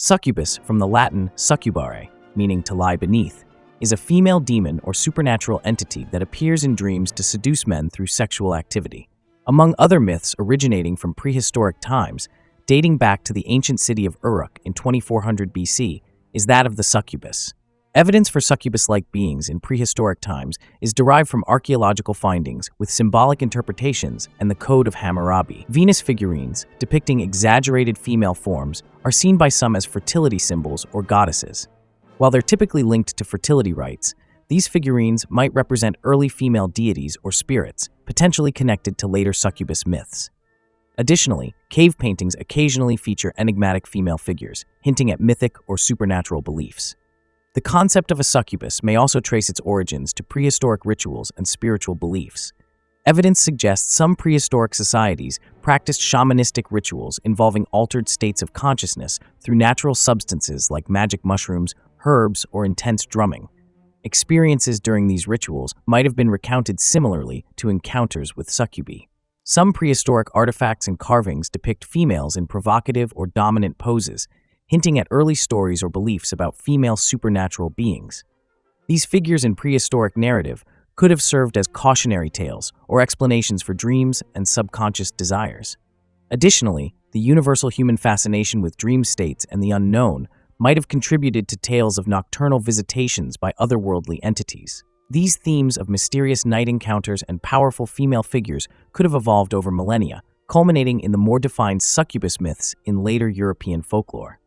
Succubus, from the Latin succubare, meaning to lie beneath, is a female demon or supernatural entity that appears in dreams to seduce men through sexual activity. Among other myths originating from prehistoric times, dating back to the ancient city of Uruk in 2400 BC, is that of the succubus. Evidence for succubus-like beings in prehistoric times is derived from archaeological findings with symbolic interpretations and the Code of Hammurabi. Venus figurines, depicting exaggerated female forms, are seen by some as fertility symbols or goddesses. While they're typically linked to fertility rites, these figurines might represent early female deities or spirits, potentially connected to later succubus myths. Additionally, cave paintings occasionally feature enigmatic female figures, hinting at mythic or supernatural beliefs. The concept of a succubus may also trace its origins to prehistoric rituals and spiritual beliefs. Evidence suggests some prehistoric societies practiced shamanistic rituals involving altered states of consciousness through natural substances like magic mushrooms, herbs, or intense drumming. Experiences during these rituals might have been recounted similarly to encounters with succubi. Some prehistoric artifacts and carvings depict females in provocative or dominant poses, hinting at early stories or beliefs about female supernatural beings. These figures in prehistoric narrative could have served as cautionary tales or explanations for dreams and subconscious desires. Additionally, the universal human fascination with dream states and the unknown might have contributed to tales of nocturnal visitations by otherworldly entities. These themes of mysterious night encounters and powerful female figures could have evolved over millennia, culminating in the more defined succubus myths in later European folklore.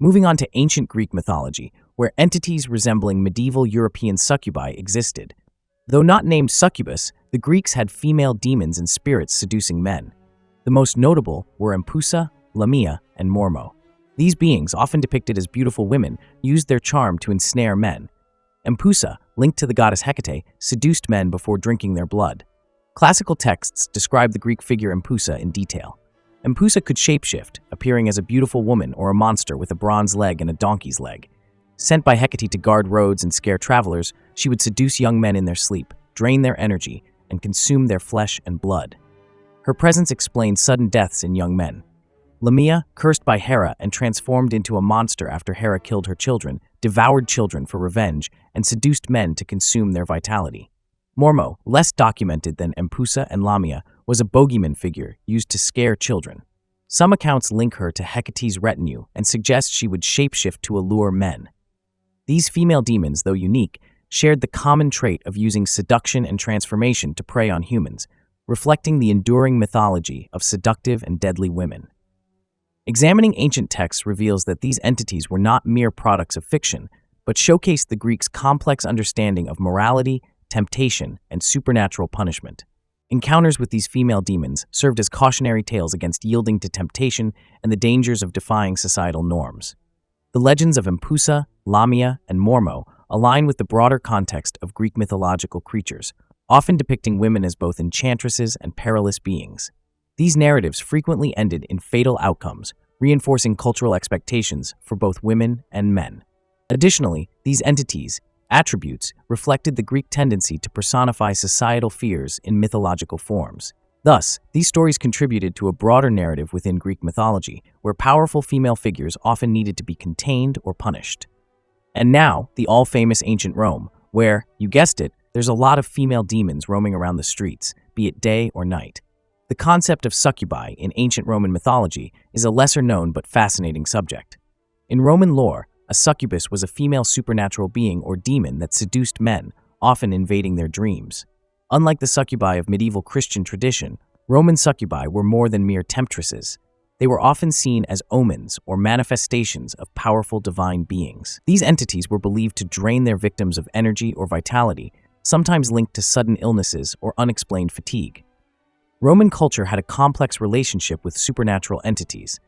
Moving on to ancient Greek mythology, where entities resembling medieval European succubi existed. Though not named succubus, the Greeks had female demons and spirits seducing men. The most notable were Empusa, Lamia, and Mormo. These beings, often depicted as beautiful women, used their charm to ensnare men. Empusa, linked to the goddess Hecate, seduced men before drinking their blood. Classical texts describe the Greek figure Empusa in detail. Empusa could shapeshift, appearing as a beautiful woman or a monster with a bronze leg and a donkey's leg. Sent by Hecate to guard roads and scare travelers, she would seduce young men in their sleep, drain their energy, and consume their flesh and blood. Her presence explained sudden deaths in young men. Lamia, cursed by Hera and transformed into a monster after Hera killed her children, devoured children for revenge and seduced men to consume their vitality. Mormo, less documented than Empusa and Lamia, was a bogeyman figure used to scare children. Some accounts link her to Hecate's retinue and suggest she would shapeshift to allure men. These female demons, though unique, shared the common trait of using seduction and transformation to prey on humans, reflecting the enduring mythology of seductive and deadly women. Examining ancient texts reveals that these entities were not mere products of fiction, but showcased the Greeks' complex understanding of morality, temptation, and supernatural punishment. Encounters with these female demons served as cautionary tales against yielding to temptation and the dangers of defying societal norms. The legends of Empusa, Lamia, and Mormo align with the broader context of Greek mythological creatures, often depicting women as both enchantresses and perilous beings. These narratives frequently ended in fatal outcomes, reinforcing cultural expectations for both women and men. Additionally, these attributes reflected the Greek tendency to personify societal fears in mythological forms. Thus, these stories contributed to a broader narrative within Greek mythology, where powerful female figures often needed to be contained or punished. And now, the all-famous ancient Rome, where, you guessed it, there's a lot of female demons roaming around the streets, be it day or night. The concept of succubi in ancient Roman mythology is a lesser-known but fascinating subject. In Roman lore, a succubus was a female supernatural being or demon that seduced men, often invading their dreams. Unlike the succubi of medieval Christian tradition, Roman succubi were more than mere temptresses. They were often seen as omens or manifestations of powerful divine beings. These entities were believed to drain their victims of energy or vitality, sometimes linked to sudden illnesses or unexplained fatigue. Roman culture had a complex relationship with supernatural entities.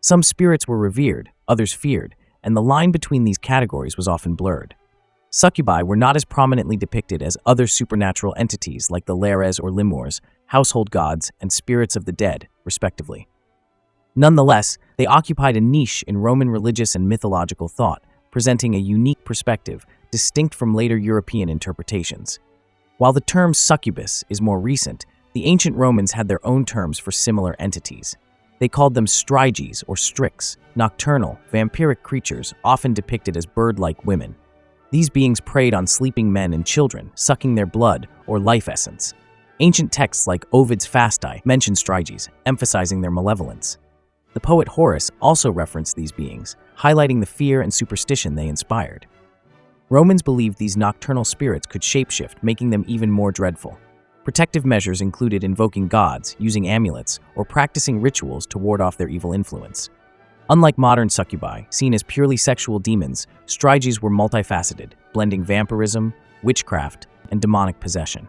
Some spirits were revered, others feared, and the line between these categories was often blurred. Succubi were not as prominently depicted as other supernatural entities like the lares or lemures, household gods, and spirits of the dead, respectively. Nonetheless, they occupied a niche in Roman religious and mythological thought, presenting a unique perspective distinct from later European interpretations. While the term succubus is more recent, the ancient Romans had their own terms for similar entities. They called them striges or strix, nocturnal, vampiric creatures often depicted as bird-like women. These beings preyed on sleeping men and children, sucking their blood or life essence. Ancient texts like Ovid's Fasti mention striges, emphasizing their malevolence. The poet Horace also referenced these beings, highlighting the fear and superstition they inspired. Romans believed these nocturnal spirits could shapeshift, making them even more dreadful. Protective measures included invoking gods, using amulets, or practicing rituals to ward off their evil influence. Unlike modern succubi, seen as purely sexual demons, striges were multifaceted, blending vampirism, witchcraft, and demonic possession.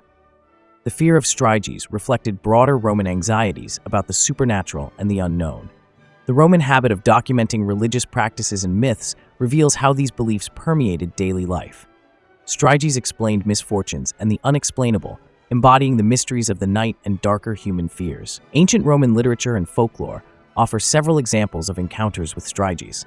The fear of striges reflected broader Roman anxieties about the supernatural and the unknown. The Roman habit of documenting religious practices and myths reveals how these beliefs permeated daily life. Striges explained misfortunes and the unexplainable, embodying the mysteries of the night and darker human fears. Ancient Roman literature and folklore offer several examples of encounters with striges.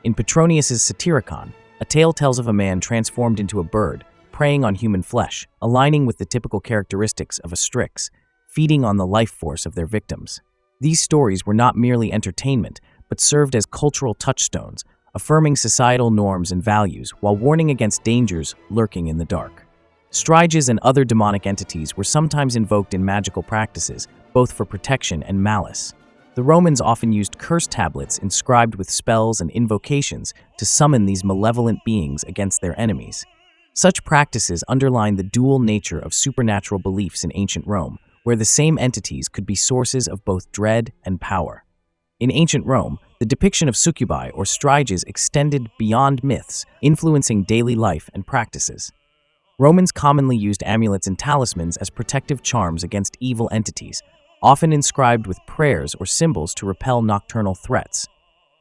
In Petronius's Satyricon, a tale tells of a man transformed into a bird, preying on human flesh, aligning with the typical characteristics of a strix, feeding on the life force of their victims. These stories were not merely entertainment, but served as cultural touchstones, affirming societal norms and values while warning against dangers lurking in the dark. Striges and other demonic entities were sometimes invoked in magical practices, both for protection and malice. The Romans often used curse tablets inscribed with spells and invocations to summon these malevolent beings against their enemies. Such practices underline the dual nature of supernatural beliefs in ancient Rome, where the same entities could be sources of both dread and power. In ancient Rome, the depiction of succubi or striges extended beyond myths, influencing daily life and practices. Romans commonly used amulets and talismans as protective charms against evil entities, often inscribed with prayers or symbols to repel nocturnal threats.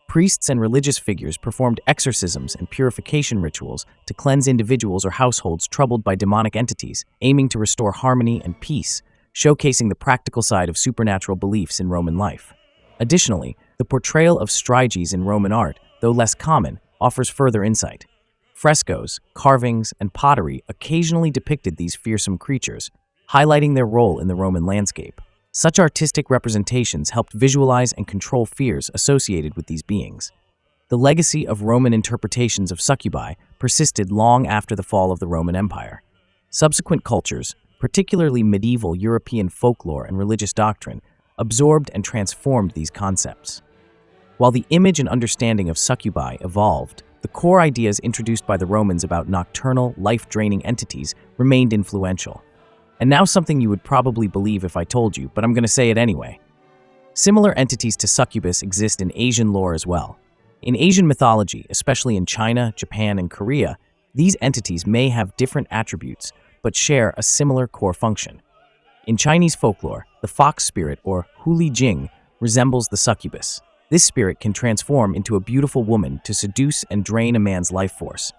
Priests and religious figures performed exorcisms and purification rituals to cleanse individuals or households troubled by demonic entities, aiming to restore harmony and peace, showcasing the practical side of supernatural beliefs in Roman life. Additionally, the portrayal of striges in Roman art, though less common, offers further insight. Frescoes, carvings, and pottery occasionally depicted these fearsome creatures, highlighting their role in the Roman landscape. Such artistic representations helped visualize and control fears associated with these beings. The legacy of Roman interpretations of succubi persisted long after the fall of the Roman Empire. Subsequent cultures, particularly medieval European folklore and religious doctrine, absorbed and transformed these concepts. While the image and understanding of succubi evolved, the core ideas introduced by the Romans about nocturnal, life-draining entities remained influential. And now something you would probably believe if I told you, but I'm going to say it anyway. Similar entities to succubus exist in Asian lore as well. In Asian mythology, especially in China, Japan, and Korea, these entities may have different attributes, but share a similar core function. In Chinese folklore, the fox spirit, or huli jing, resembles the succubus. This spirit can transform into a beautiful woman to seduce and drain a man's life force.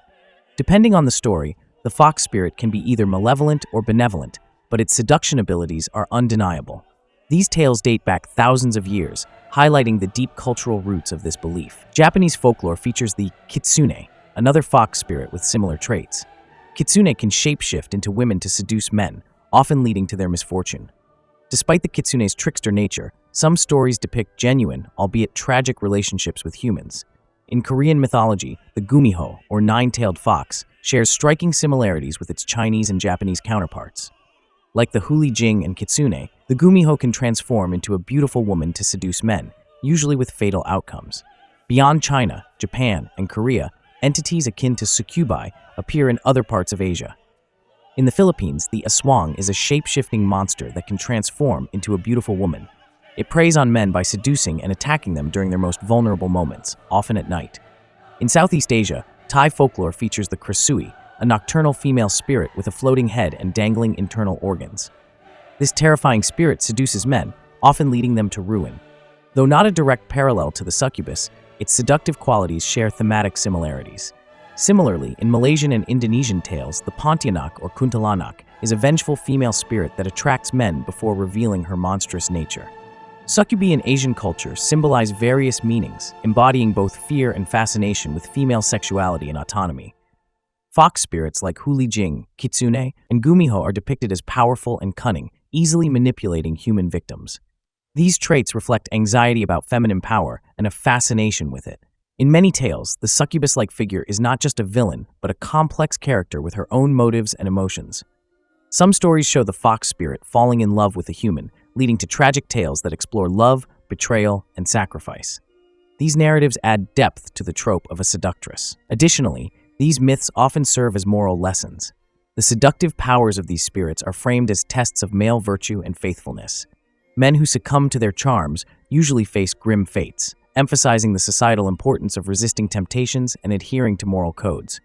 Depending on the story, the fox spirit can be either malevolent or benevolent, but its seduction abilities are undeniable. These tales date back thousands of years, highlighting the deep cultural roots of this belief. Japanese folklore features the kitsune, another fox spirit with similar traits. Kitsune can shapeshift into women to seduce men, often leading to their misfortune. Despite the kitsune's trickster nature, some stories depict genuine, albeit tragic relationships with humans. In Korean mythology, the gumiho, or nine-tailed fox, shares striking similarities with its Chinese and Japanese counterparts. Like the huli jing and kitsune, the gumiho can transform into a beautiful woman to seduce men, usually with fatal outcomes. Beyond China, Japan, and Korea, entities akin to succubi appear in other parts of Asia. In the Philippines, the aswang is a shape-shifting monster that can transform into a beautiful woman. It preys on men by seducing and attacking them during their most vulnerable moments, often at night. In Southeast Asia, Thai folklore features the krasui, a nocturnal female spirit with a floating head and dangling internal organs. This terrifying spirit seduces men, often leading them to ruin. Though not a direct parallel to the succubus, its seductive qualities share thematic similarities. Similarly, in Malaysian and Indonesian tales, the Pontianak or Kuntilanak is a vengeful female spirit that attracts men before revealing her monstrous nature. Succubi in Asian culture symbolize various meanings, embodying both fear and fascination with female sexuality and autonomy. Fox spirits like huli jing, kitsune, and gumiho are depicted as powerful and cunning, easily manipulating human victims. These traits reflect anxiety about feminine power and a fascination with it. In many tales, the succubus-like figure is not just a villain, but a complex character with her own motives and emotions. Some stories show the fox spirit falling in love with a human, leading to tragic tales that explore love, betrayal, and sacrifice. These narratives add depth to the trope of a seductress. Additionally, these myths often serve as moral lessons. The seductive powers of these spirits are framed as tests of male virtue and faithfulness. Men who succumb to their charms usually face grim fates, emphasizing the societal importance of resisting temptations and adhering to moral codes.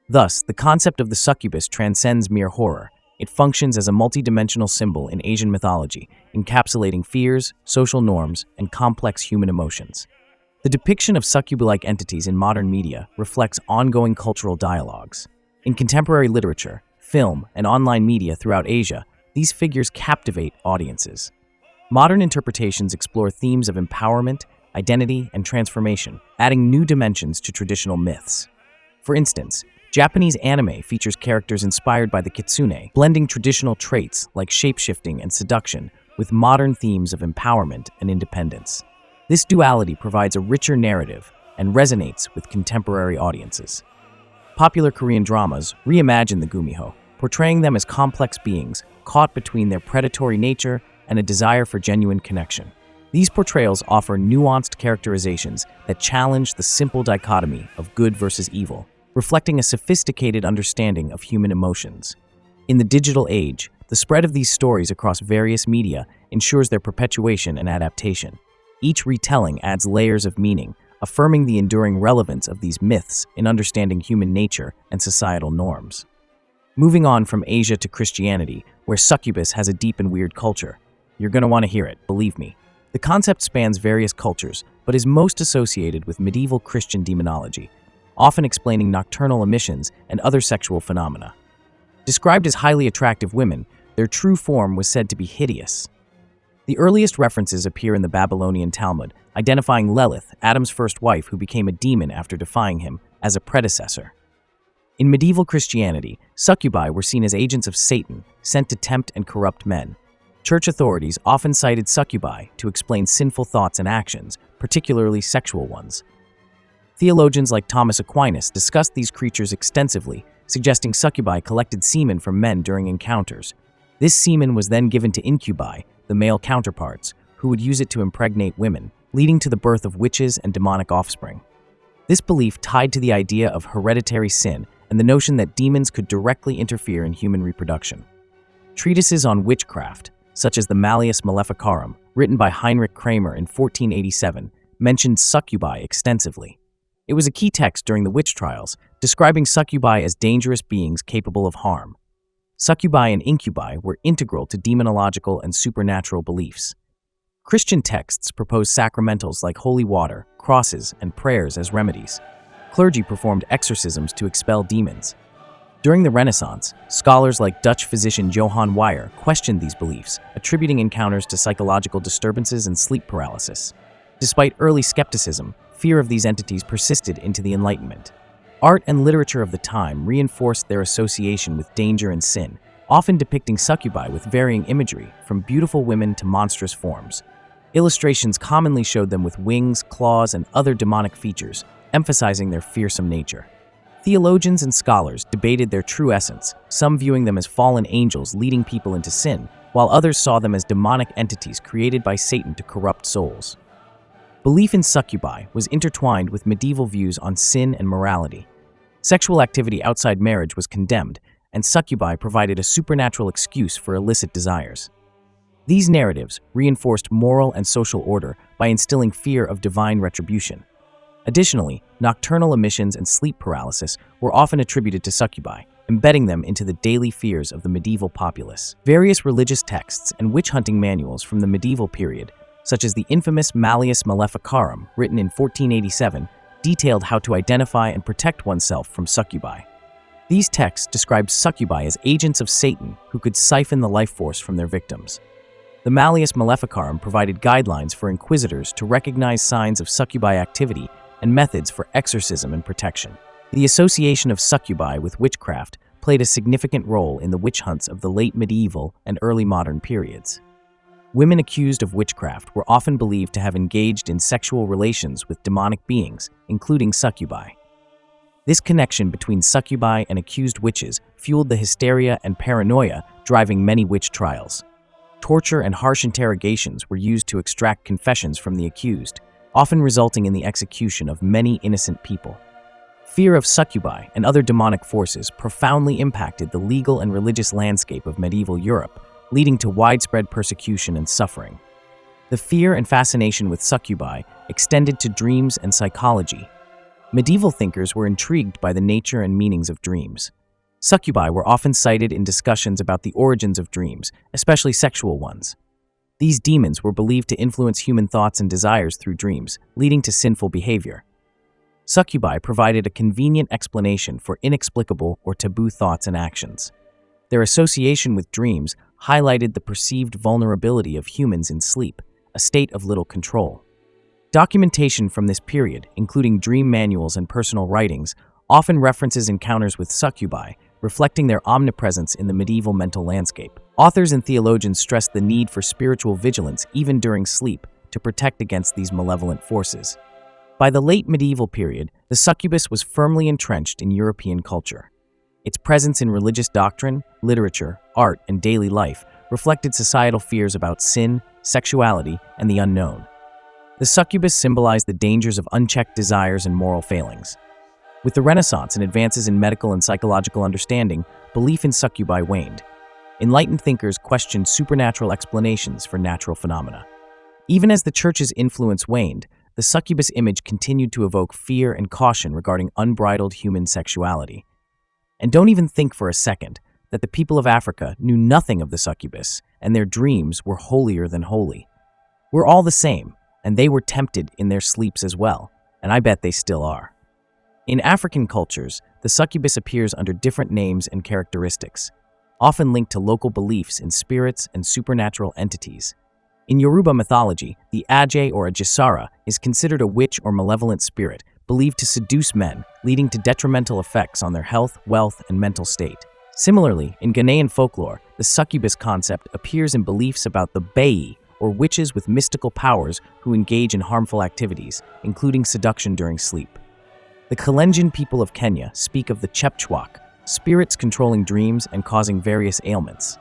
Thus, the concept of the succubus transcends mere horror. It functions as a multidimensional symbol in Asian mythology, encapsulating fears, social norms, and complex human emotions. The depiction of succubi-like entities in modern media reflects ongoing cultural dialogues. In contemporary literature, film, and online media throughout Asia, these figures captivate audiences. Modern interpretations explore themes of empowerment, identity, and transformation, adding new dimensions to traditional myths. For instance, Japanese anime features characters inspired by the kitsune, blending traditional traits like shapeshifting and seduction with modern themes of empowerment and independence. This duality provides a richer narrative and resonates with contemporary audiences. Popular Korean dramas reimagine the gumiho, portraying them as complex beings caught between their predatory nature and a desire for genuine connection. These portrayals offer nuanced characterizations that challenge the simple dichotomy of good versus evil, reflecting a sophisticated understanding of human emotions. In the digital age, the spread of these stories across various media ensures their perpetuation and adaptation. Each retelling adds layers of meaning, affirming the enduring relevance of these myths in understanding human nature and societal norms. Moving on from Asia to Christianity, where succubus has a deep and weird culture. You're going to want to hear it, believe me. The concept spans various cultures, but is most associated with medieval Christian demonology, often explaining nocturnal emissions and other sexual phenomena. Described as highly attractive women, their true form was said to be hideous. The earliest references appear in the Babylonian Talmud, identifying Lilith, Adam's first wife who became a demon after defying him, as a predecessor. In medieval Christianity, succubi were seen as agents of Satan, sent to tempt and corrupt men. Church authorities often cited succubi to explain sinful thoughts and actions, particularly sexual ones. Theologians like Thomas Aquinas discussed these creatures extensively, suggesting succubi collected semen from men during encounters. This semen was then given to incubi, the male counterparts, who would use it to impregnate women, leading to the birth of witches and demonic offspring. This belief tied to the idea of hereditary sin and the notion that demons could directly interfere in human reproduction. Treatises on witchcraft, such as the Malleus Maleficarum, written by Heinrich Kramer in 1487, mentioned succubi extensively. It was a key text during the witch trials, describing succubi as dangerous beings capable of harm. Succubi and incubi were integral to demonological and supernatural beliefs. Christian texts propose sacramentals like holy water, crosses, and prayers as remedies. Clergy performed exorcisms to expel demons. During the Renaissance, scholars like Dutch physician Johann Weyer questioned these beliefs, attributing encounters to psychological disturbances and sleep paralysis. Despite early skepticism, fear of these entities persisted into the Enlightenment. Art and literature of the time reinforced their association with danger and sin, often depicting succubi with varying imagery, from beautiful women to monstrous forms. Illustrations commonly showed them with wings, claws, and other demonic features, emphasizing their fearsome nature. Theologians and scholars debated their true essence, some viewing them as fallen angels leading people into sin, while others saw them as demonic entities created by Satan to corrupt souls. Belief in succubi was intertwined with medieval views on sin and morality. Sexual activity outside marriage was condemned, and succubi provided a supernatural excuse for illicit desires. These narratives reinforced moral and social order by instilling fear of divine retribution. Additionally, nocturnal emissions and sleep paralysis were often attributed to succubi, embedding them into the daily fears of the medieval populace. Various religious texts and witch-hunting manuals from the medieval period, such as the infamous Malleus Maleficarum, written in 1487, detailed how to identify and protect oneself from succubi. These texts described succubi as agents of Satan who could siphon the life force from their victims. The Malleus Maleficarum provided guidelines for inquisitors to recognize signs of succubi activity and methods for exorcism and protection. The association of succubi with witchcraft played a significant role in the witch hunts of the late medieval and early modern periods. Women accused of witchcraft were often believed to have engaged in sexual relations with demonic beings, including succubi. This connection between succubi and accused witches fueled the hysteria and paranoia driving many witch trials. Torture and harsh interrogations were used to extract confessions from the accused, often resulting in the execution of many innocent people. Fear of succubi and other demonic forces profoundly impacted the legal and religious landscape of medieval Europe, leading to widespread persecution and suffering. The fear and fascination with succubi extended to dreams and psychology. Medieval thinkers were intrigued by the nature and meanings of dreams. Succubi were often cited in discussions about the origins of dreams, especially sexual ones. These demons were believed to influence human thoughts and desires through dreams, leading to sinful behavior. Succubi provided a convenient explanation for inexplicable or taboo thoughts and actions. Their association with dreams highlighted the perceived vulnerability of humans in sleep, a state of little control. Documentation from this period, including dream manuals and personal writings, often references encounters with succubi, reflecting their omnipresence in the medieval mental landscape. Authors and theologians stressed the need for spiritual vigilance even during sleep to protect against these malevolent forces. By the late medieval period, the succubus was firmly entrenched in European culture. Its presence in religious doctrine, literature, art, and daily life reflected societal fears about sin, sexuality, and the unknown. The succubus symbolized the dangers of unchecked desires and moral failings. With the Renaissance and advances in medical and psychological understanding, belief in succubi waned. Enlightened thinkers questioned supernatural explanations for natural phenomena. Even as the Church's influence waned, the succubus image continued to evoke fear and caution regarding unbridled human sexuality. And don't even think for a second that the people of Africa knew nothing of the succubus, and their dreams were holier than holy. We're all the same, and they were tempted in their sleeps as well, and I bet they still are. In African cultures, the succubus appears under different names and characteristics, often linked to local beliefs in spirits and supernatural entities. In Yoruba mythology, the Aje or Ajisara is considered a witch or malevolent spirit believed to seduce men, leading to detrimental effects on their health, wealth, and mental state. Similarly, in Ghanaian folklore, the succubus concept appears in beliefs about the Beyi, or witches with mystical powers who engage in harmful activities, including seduction during sleep. The Kalenjin people of Kenya speak of the Chepchwak, spirits controlling dreams and causing various ailments.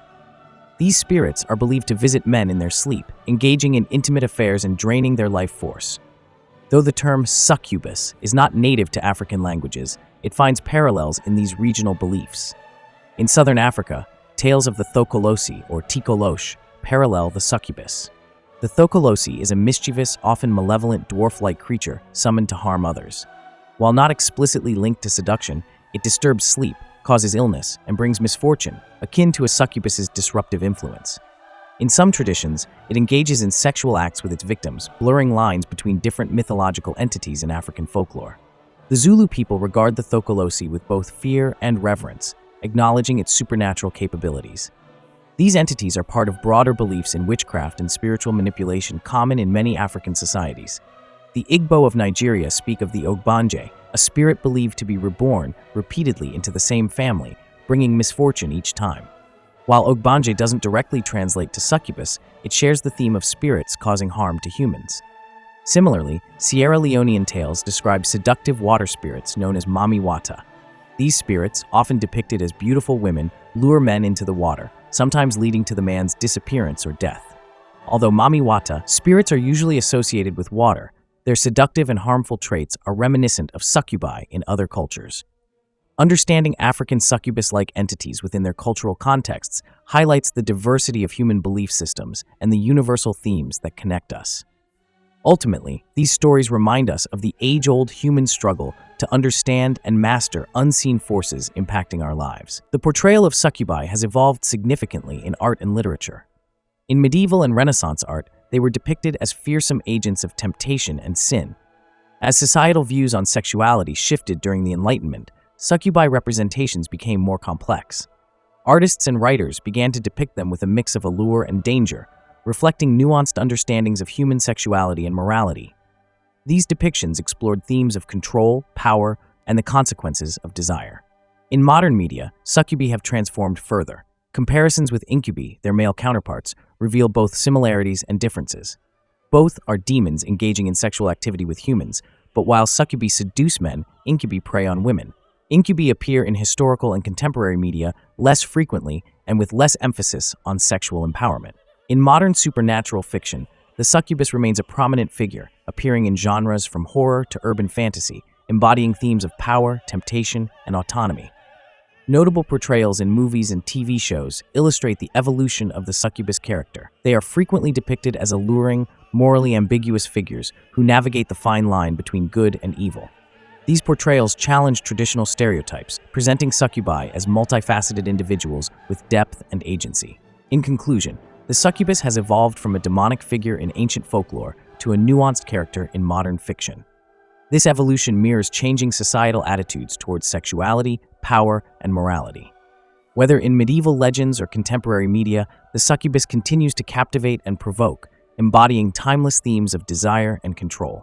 These spirits are believed to visit men in their sleep, engaging in intimate affairs and draining their life force. Though the term succubus is not native to African languages, it finds parallels in these regional beliefs. In southern Africa, tales of the Thokolosi or Tikolosh parallel the succubus. The Thokolosi is a mischievous, often malevolent dwarf-like creature summoned to harm others. While not explicitly linked to seduction, it disturbs sleep, causes illness, and brings misfortune, akin to a succubus's disruptive influence. In some traditions, it engages in sexual acts with its victims, blurring lines between different mythological entities in African folklore. The Zulu people regard the Thokolosi with both fear and reverence, acknowledging its supernatural capabilities. These entities are part of broader beliefs in witchcraft and spiritual manipulation common in many African societies. The Igbo of Nigeria speak of the Ogbanje, a spirit believed to be reborn repeatedly into the same family, bringing misfortune each time. While Ogbanje doesn't directly translate to succubus, it shares the theme of spirits causing harm to humans. Similarly, Sierra Leonean tales describe seductive water spirits known as Mami Wata. These spirits, often depicted as beautiful women, lure men into the water, sometimes leading to the man's disappearance or death. Although Mami Wata spirits are usually associated with water, their seductive and harmful traits are reminiscent of succubi in other cultures. Understanding African succubus-like entities within their cultural contexts highlights the diversity of human belief systems and the universal themes that connect us. Ultimately, these stories remind us of the age-old human struggle to understand and master unseen forces impacting our lives. The portrayal of succubi has evolved significantly in art and literature. In medieval and Renaissance art, they were depicted as fearsome agents of temptation and sin. As societal views on sexuality shifted during the Enlightenment, succubi representations became more complex. Artists and writers began to depict them with a mix of allure and danger, reflecting nuanced understandings of human sexuality and morality. These depictions explored themes of control, power, and the consequences of desire. In modern media, succubi have transformed further. Comparisons with incubi, their male counterparts, reveal both similarities and differences. Both are demons engaging in sexual activity with humans, but while succubi seduce men, incubi prey on women. Incubi appear in historical and contemporary media less frequently and with less emphasis on sexual empowerment. In modern supernatural fiction, the succubus remains a prominent figure, appearing in genres from horror to urban fantasy, embodying themes of power, temptation, and autonomy. Notable portrayals in movies and TV shows illustrate the evolution of the succubus character. They are frequently depicted as alluring, morally ambiguous figures who navigate the fine line between good and evil. These portrayals challenge traditional stereotypes, presenting succubi as multifaceted individuals with depth and agency. In conclusion, the succubus has evolved from a demonic figure in ancient folklore to a nuanced character in modern fiction. This evolution mirrors changing societal attitudes towards sexuality, power, and morality. Whether in medieval legends or contemporary media, the succubus continues to captivate and provoke, embodying timeless themes of desire and control.